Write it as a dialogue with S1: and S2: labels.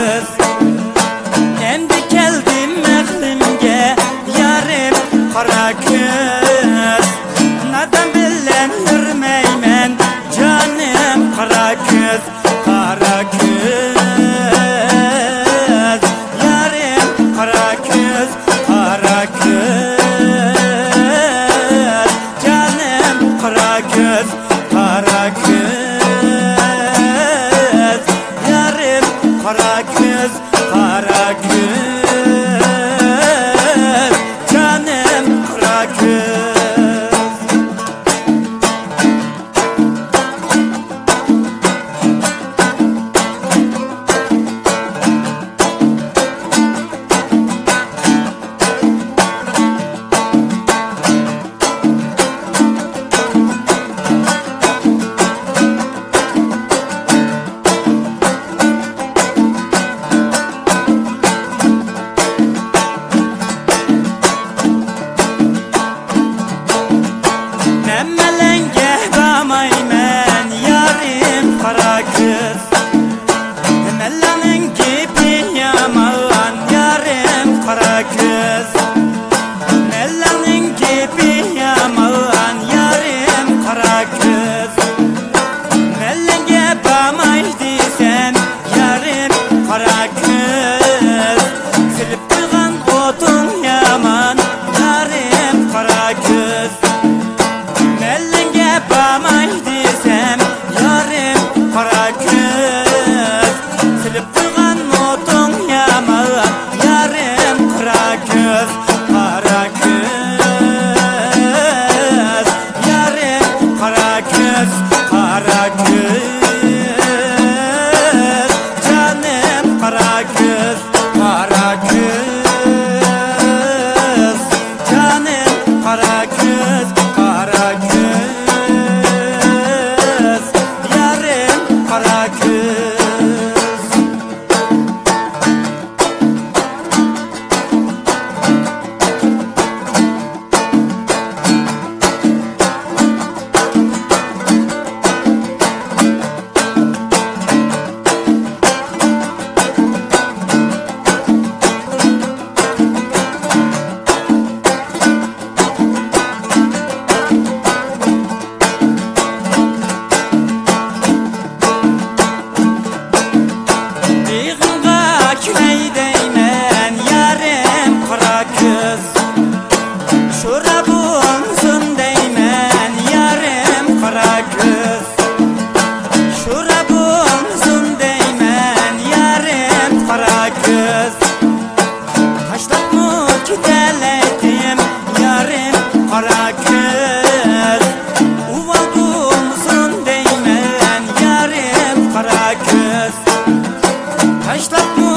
S1: kız. Endi keldim mehlimge yarim kara kız. Nadan bilen yürmeymen canım kara kız. Kara kız yarim kara kız. Kara kız canım kara kız. Kara kız yarim kara kız. Kara kız canım kara kız. Melenge damaymen yarim kara kız. Mellenin gibi yaman yarim kara kız. Mellenin gibi yaman yarim kara kız. Mellenge damaydı sen yarim kara kız. Silip kılgan otun yaman yarim kara kız. Mellenge bamaydı sen yarim kara kız. Silip kılgan otun yaman yarim kara kız. Kara kız yarim kara kız. Kara kız canım kara kız. Kara kız canım kara kız. Kara kız yarim kara kız. Kümeydeymen yarim kara kız. Şura bulunsun deymen yarim kara kız. Şura bulunsun deymen yarim kara kız. Taşlak mı gideleydim yarim kara kız. Uval bulunsun deymen yarim kara kız. Taşlak mı